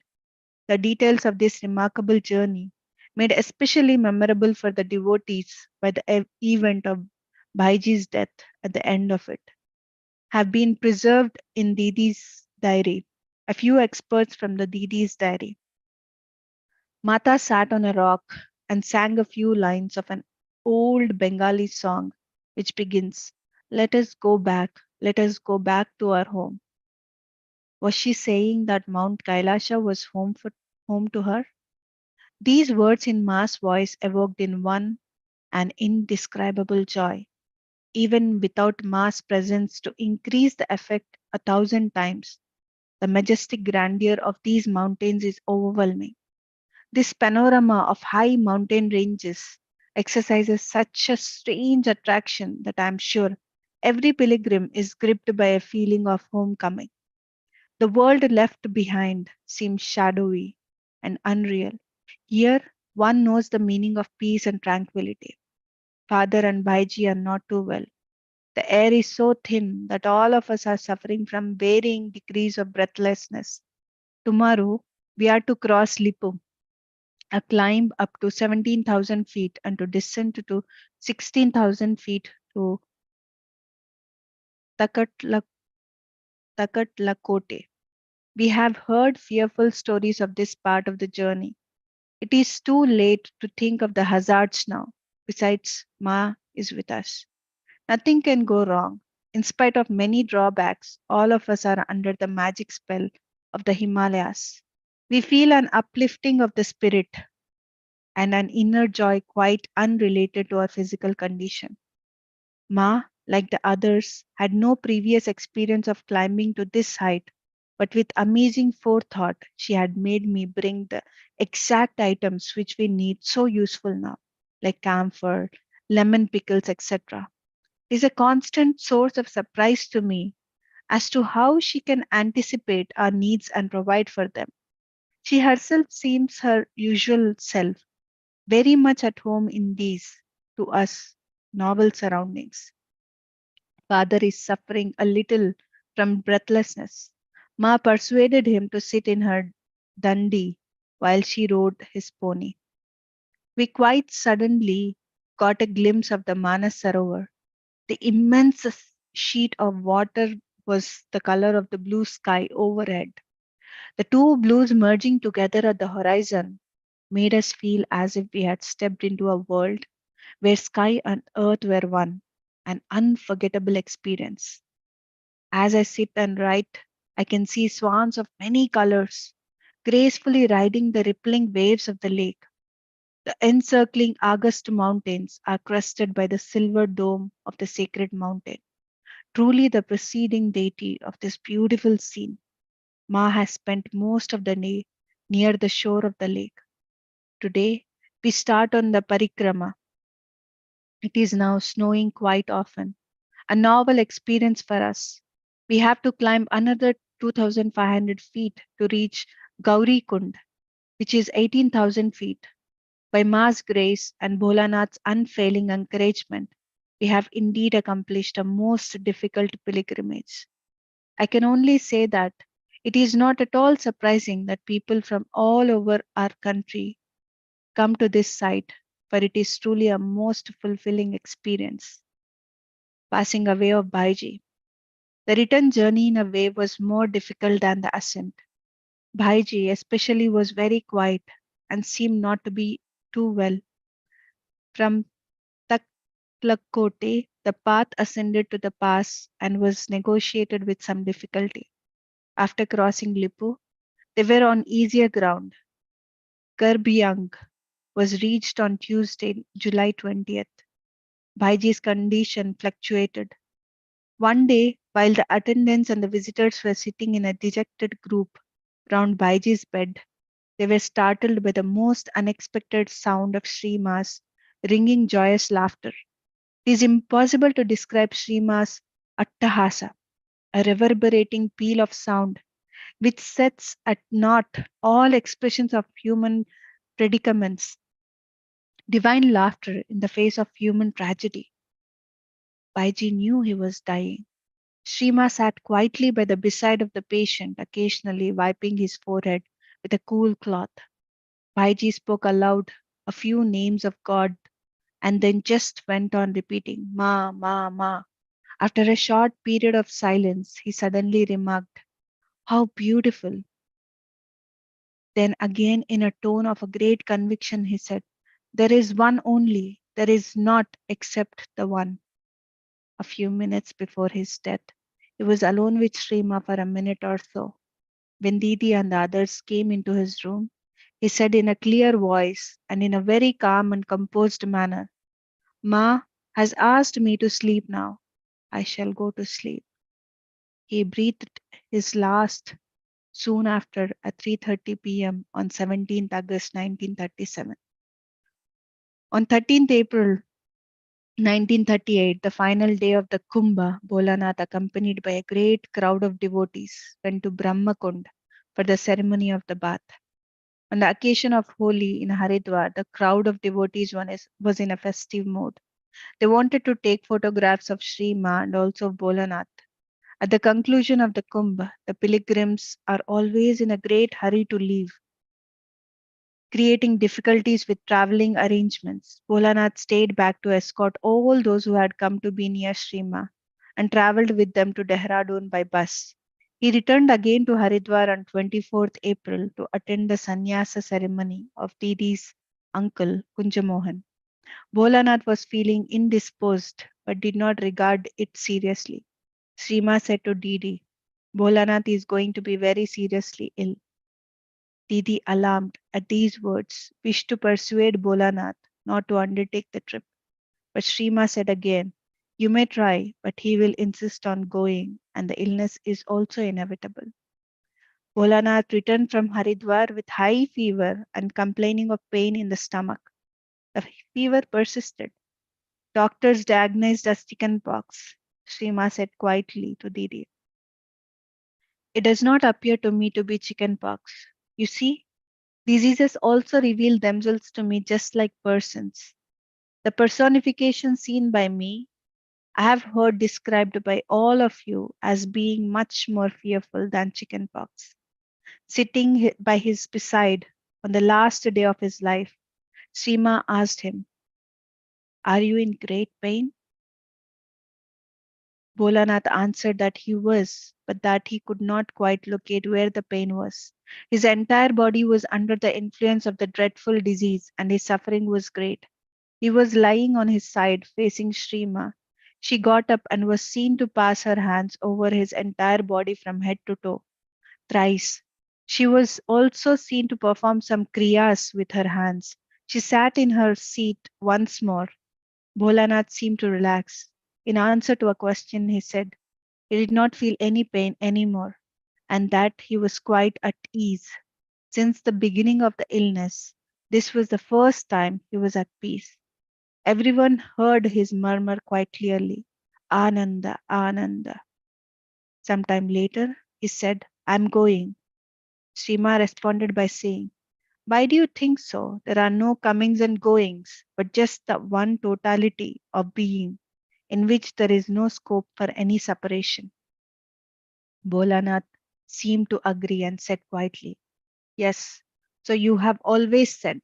[SPEAKER 1] The details of this remarkable journey, made especially memorable for the devotees by the event of Bhaiji's death at the end of it, have been preserved in Didi's diary. A few experts from the Didi's diary. Mata sat on a rock and sang a few lines of an old Bengali song which begins, let us go back to our home. Was she saying that Mount Kailasha was home to her? These words in Ma's voice evoked in one an indescribable joy, even without Ma's presence to increase the effect 1,000 times. The majestic grandeur of these mountains is overwhelming. This panorama of high mountain ranges exercises such a strange attraction that I am sure every pilgrim is gripped by a feeling of homecoming. The world left behind seems shadowy and unreal. Here, one knows the meaning of peace and tranquility. Father and Bhaiji are not too well. The air is so thin that all of us are suffering from varying degrees of breathlessness. Tomorrow, we are to cross Lipu, a climb up to 17,000 feet and to descend to 16,000 feet to Takatla- Takatlakote. We have heard fearful stories of this part of the journey. It is too late to think of the hazards now. Besides, Ma is with us. Nothing can go wrong. In spite of many drawbacks, all of us are under the magic spell of the Himalayas. We feel an uplifting of the spirit and an inner joy quite unrelated to our physical condition. Ma, like the others, had no previous experience of climbing to this height, but with amazing forethought, she had made me bring the exact items which we need so useful now, like camphor, lemon pickles, etc. It is a constant source of surprise to me as to how she can anticipate our needs and provide for them. She herself seems her usual self, very much at home in these, to us, novel surroundings. Father is suffering a little from breathlessness. Ma persuaded him to sit in her dandi while she rode his pony. We quite suddenly got a glimpse of the Manas Sarovar. The immense sheet of water was the color of the blue sky overhead. The two blues merging together at the horizon made us feel as if we had stepped into a world where sky and earth were one, an unforgettable experience. As I sit and write, I can see swans of many colors gracefully riding the rippling waves of the lake. The encircling August mountains are crested by the silver dome of the sacred mountain, truly the preceding deity of this beautiful scene. Ma has spent most of the day near the shore of the lake. Today, we start on the parikrama. It is now snowing quite often, a novel experience for us. We have to climb another 2,500 feet to reach Gauri Kund, which is 18,000 feet. By Ma's grace and Bholanath's unfailing encouragement, we have indeed accomplished a most difficult pilgrimage. I can only say that it is not at all surprising that people from all over our country come to this site, for it is truly a most fulfilling experience. Passing away of Bhaiji. The return journey in a way was more difficult than the ascent. Bhaiji especially was very quiet and seemed not to be too well. From Taklakote, the path ascended to the pass and was negotiated with some difficulty. After crossing Lipu, They were on easier ground. Kirbyang was reached on Tuesday, July 20th. Baiji's condition fluctuated. One day, while the attendants and the visitors were sitting in a dejected group round Baiji's bed, they were startled by the most unexpected sound of Srima's ringing joyous laughter. It is impossible to describe Srima's attahasa, a reverberating peal of sound which sets at naught all expressions of human predicaments, divine laughter in the face of human tragedy. Baiji knew he was dying. Shrima sat quietly by the bedside of the patient, occasionally wiping his forehead with a cool cloth. Baiji spoke aloud a few names of God and then just went on repeating, Ma, Ma, Ma. After a short period of silence, he suddenly remarked, How beautiful! Then, again, in a tone of a great conviction, he said, There is one only, there is not except the one. A few minutes before his death, he was alone with Shrima for a minute or so. When Didi and the others came into his room, he said in a clear voice and in a very calm and composed manner, Ma has asked me to sleep now. I shall go to sleep. He breathed his last soon after at 3:30 p.m. on 17th August 1937. On 13th April 1938, the final day of the Kumbh, Bholanath, accompanied by a great crowd of devotees, went to Brahmakund for the ceremony of the bath. On the occasion of Holi in Haridwar, the crowd of devotees was in a festive mood. They wanted to take photographs of Sri Ma and also of Bholanath. At the conclusion of the Kumbh, the pilgrims are always in a great hurry to leave, creating difficulties with traveling arrangements. Bholanath stayed back to escort all those who had come to be near Srima and traveled with them to Dehradun by bus. He returned again to Haridwar on 24th April to attend the sannyasa ceremony of Didi's uncle Kunjamohan. Bholanath was feeling indisposed but did not regard it seriously. Srima said to Didi, Bholanath is going to be very seriously ill. Didi, alarmed at these words, wished to persuade Bholanath not to undertake the trip. But Shrima said again, You may try, but he will insist on going, and the illness is also inevitable. Bholanath returned from Haridwar with high fever and complaining of pain in the stomach. The fever persisted. Doctors diagnosed as chickenpox. Shrima said quietly to Didi, It does not appear to me to be chickenpox. You see, diseases also reveal themselves to me just like persons. The personification seen by me, I have heard described by all of you as being much more fearful than chickenpox. Sitting by his beside on the last day of his life, Srima asked him, Are you in great pain? Bholanath answered that he was, but that he could not quite locate where the pain was. His entire body was under the influence of the dreadful disease, and his suffering was great. He was lying on his side, facing Shrima. She got up and was seen to pass her hands over his entire body from head to toe, thrice. She was also seen to perform some kriyas with her hands. She sat in her seat once more. Bholanath seemed to relax. In answer to a question, he said he did not feel any pain anymore, and that he was quite at ease. Since the beginning of the illness, this was the first time he was at peace. Everyone heard his murmur quite clearly, Ananda, Ananda. Sometime later, he said, I'm going. Srima responded by saying, Why do you think so? There are no comings and goings, but just the one totality of being in which there is no scope for any separation. Bolanath seemed to agree and said quietly, Yes, so you have always said.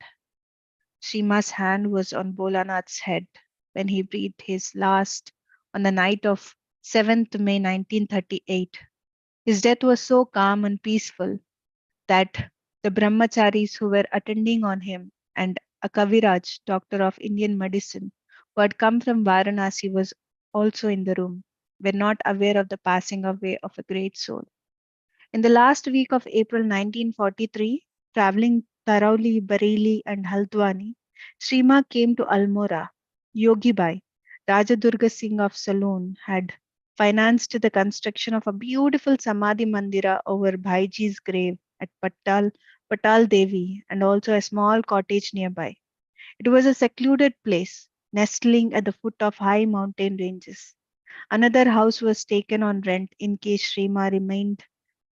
[SPEAKER 1] Shima's hand was on Bolanath's head when he breathed his last on the night of 7th May 1938. His death was so calm and peaceful that the brahmacharis who were attending on him and a Kaviraj, doctor of Indian medicine, who had come from Varanasi, was also in the room, were not aware of the passing away of a great soul. In the last week of April 1943, traveling thoroughly Bareilly and Haldwani, Srima came to Almora. Yogi Bai, Raja Durga Singh of Saloon, had financed the construction of a beautiful Samadhi Mandira over Bhaiji's grave at Patal Devi and also a small cottage nearby. It was a secluded place, nestling at the foot of high mountain ranges. Another house was taken on rent in case Srima remained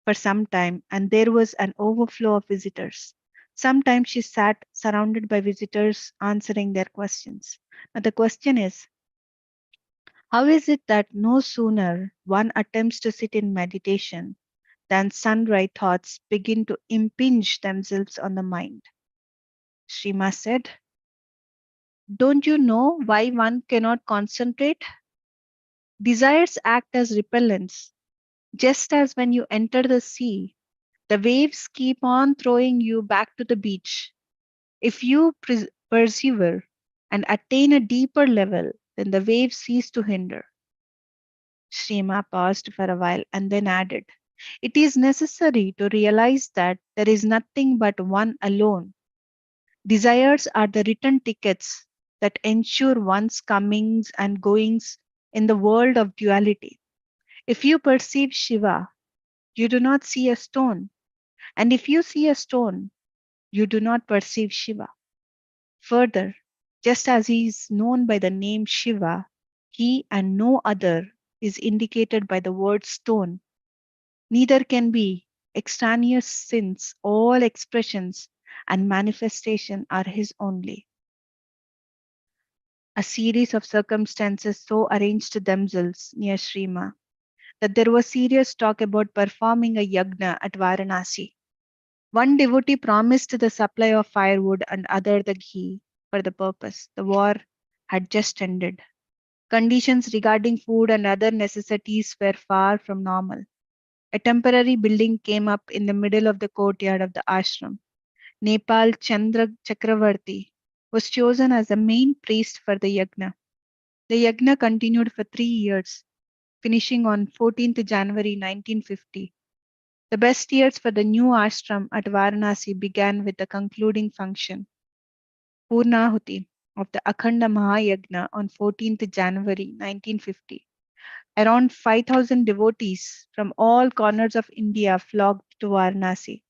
[SPEAKER 1] for some time, and there was an overflow of visitors. Sometimes she sat surrounded by visitors answering their questions. Now, the question is, how is it that no sooner one attempts to sit in meditation than sundry thoughts begin to impinge themselves on the mind? Shrima said, don't you know why one cannot concentrate? Desires act as repellents, just as when you enter the sea, the waves keep on throwing you back to the beach. If you persevere and attain a deeper level, then the waves cease to hinder. Shrima paused for a while and then added, it is necessary to realize that there is nothing but one alone. Desires are the return tickets that ensure one's comings and goings in the world of duality. If you perceive Shiva, you do not see a stone. And if you see a stone, you do not perceive Shiva. Further, just as he is known by the name Shiva, he and no other is indicated by the word stone. Neither can be extraneous since all expressions and manifestation are his only. A series of circumstances so arranged themselves near Srima that there was serious talk about performing a yagna at Varanasi. One devotee promised the supply of firewood and other the ghee for the purpose. The war had just ended. Conditions regarding food and other necessities were far from normal. A temporary building came up in the middle of the courtyard of the ashram. Nepal Chandra Chakravarti was chosen as the main priest for the yagna. The yagna continued for 3 years, finishing on 14th January 1950. The best years for the new ashram at Varanasi began with the concluding function, Purnahuti, of the Akhanda Mahayagna on 14th January 1950. Around 5,000 devotees from all corners of India flocked to Varanasi.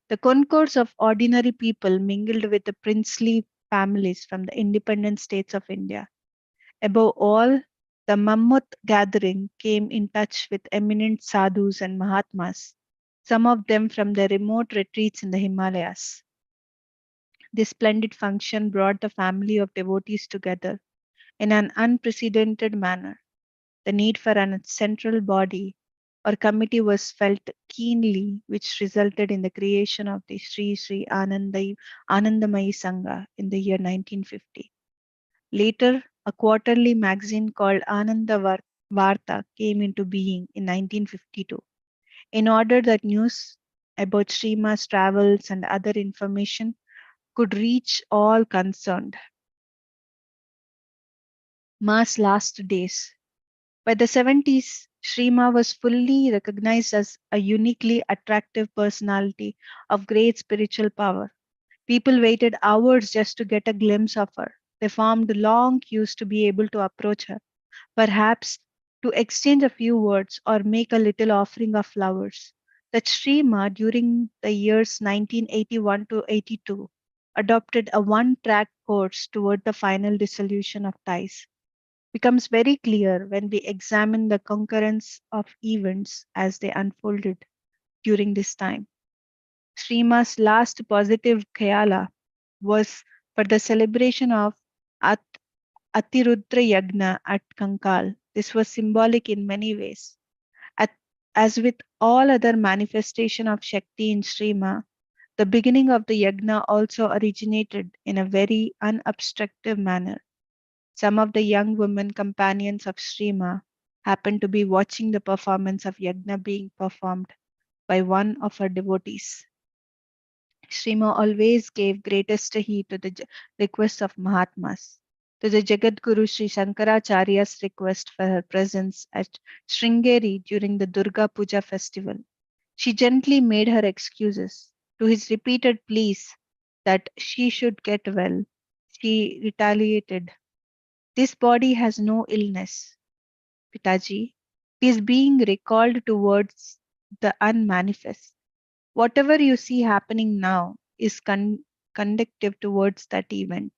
[SPEAKER 1] The concourse of ordinary people mingled with the princely families from the independent states of India. Above all, the Mammoth gathering came in touch with eminent sadhus and mahatmas, some of them from the remote retreats in the Himalayas. This splendid function brought the family of devotees together in an unprecedented manner. The need for a central body or committee was felt keenly, which resulted in the creation of the Sri Anandamayi Sangha in the year 1950. Later, a quarterly magazine called Varta came into being in 1952. In order that news about Srima's travels and other information could reach all concerned. Ma's last days. By the 70s, Shrima was fully recognized as a uniquely attractive personality of great spiritual power. People waited hours just to get a glimpse of her. They formed long queues to be able to approach her, perhaps to exchange a few words or make a little offering of flowers. That Shrima, during the years 1981 to 82, adopted a one track course toward the final dissolution of ties becomes very clear when we examine the concurrence of events as they unfolded during this time. Srima's last positive Khayala was for the celebration of At- Atirudra Yagna at Kankal. This was symbolic in many ways. At, as with all other manifestation of Shakti in Srima, the beginning of the yagna also originated in a very unobstructive manner. Some of the young women companions of Srima happened to be watching the performance of yagna being performed by one of her devotees. Srima always gave greatest heed to the requests of Mahatmas. To the Jagadguru Sri Shankaracharya's request for her presence at Sringeri during the Durga Puja festival, She gently made her excuses. To his repeated pleas that she should get well, she retaliated. This body has no illness, Pitaji. It is being recalled towards the unmanifest. Whatever you see happening now is conductive towards that event.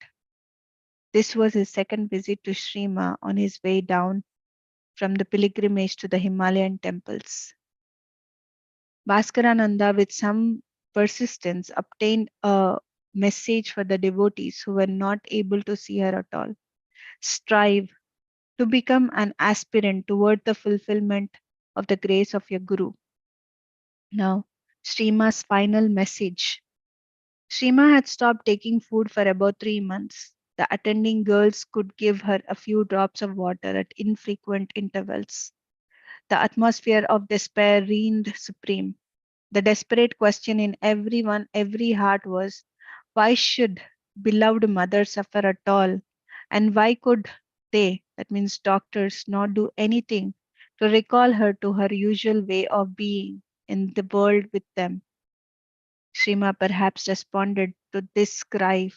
[SPEAKER 1] This was his second visit to Srima on his way down from the pilgrimage to the Himalayan temples. Bhaskarananda, with some persistence, obtained a message for the devotees who were not able to see her at all. Strive to become an aspirant toward the fulfillment of the grace of your Guru. Now, Srima's final message. Srima had stopped taking food for about 3 months. The attending girls could give her a few drops of water at infrequent intervals. The atmosphere of despair reigned supreme. The desperate question in every heart was, why should beloved mother suffer at all? And why could they, that means doctors, not do anything to recall her to her usual way of being in the world with them? Shrima perhaps responded to this cry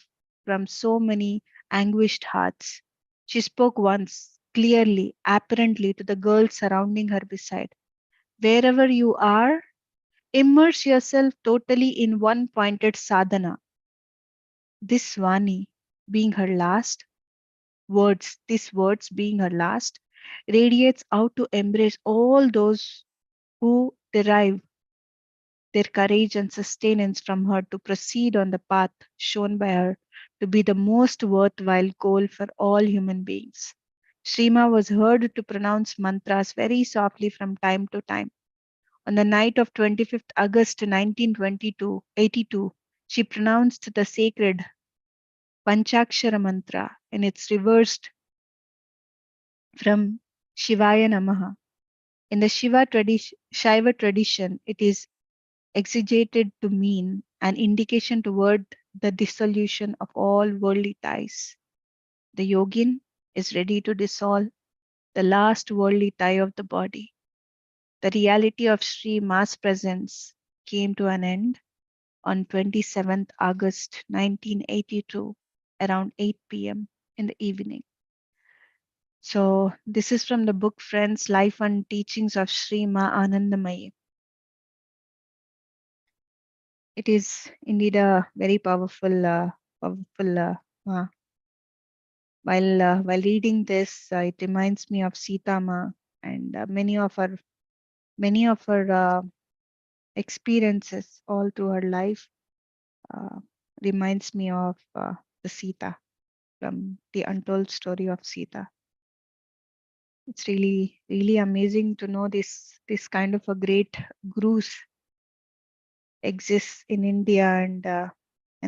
[SPEAKER 1] from so many anguished hearts. She spoke once, clearly, apparently, to the girls surrounding her beside. Wherever you are, immerse yourself totally in one pointed sadhana. This Vani being her last these words being her last, radiates out to embrace all those who derive their courage and sustenance from her to proceed on the path shown by her to be the most worthwhile goal for all human beings. Shrima was heard to pronounce mantras very softly from time to time. On the night of 25th August 1982, she pronounced the sacred Panchakshara mantra, and it's reversed from Shivaya Namaha. In the Shaiva tradition, it is exegeted to mean an indication toward the dissolution of all worldly ties. The yogin is ready to dissolve the last worldly tie of the body. The reality of Sri Ma's presence came to an end on 27th August 1982 around 8 p.m. in the evening. So, this is from the book Friends, Life and Teachings of Sri Ma Anandamayi. It is indeed a very powerful Ma. While reading this, it reminds me of Sita Ma, and many of her experiences all through her life uh, reminds me of the Sita from the untold story of Sita. It's really amazing to know this kind of a great gurus exists in India, and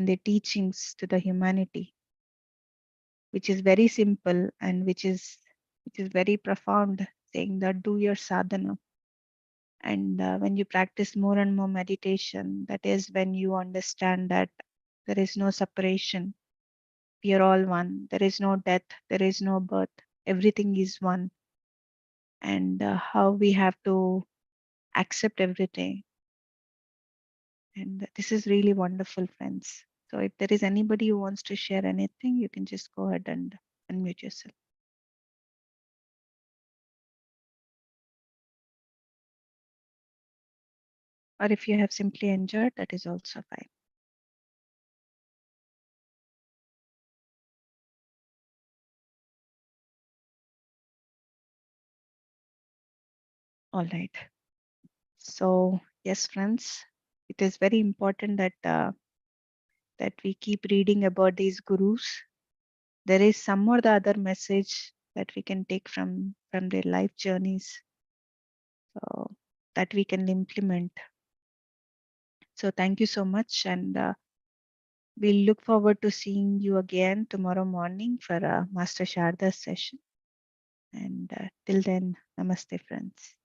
[SPEAKER 1] their teachings to the humanity, which is very simple and which is very profound, saying that do your sadhana. And when you practice more and more meditation, that is when you understand that there is no separation. We are all one. There is no death. There is no birth. Everything is one. And how we have to accept everything. And this is really wonderful, friends. So if there is anybody who wants to share anything, you can just go ahead and unmute yourself. Or if you have simply enjoyed, that is also fine. All right. So yes, friends, it is very important that we keep reading about these gurus. There is some or the other message that we can take from their life journeys, so that we can implement. So thank you so much, and we'll look forward to seeing you again tomorrow morning for Master Sharda's session. And till then, namaste, friends.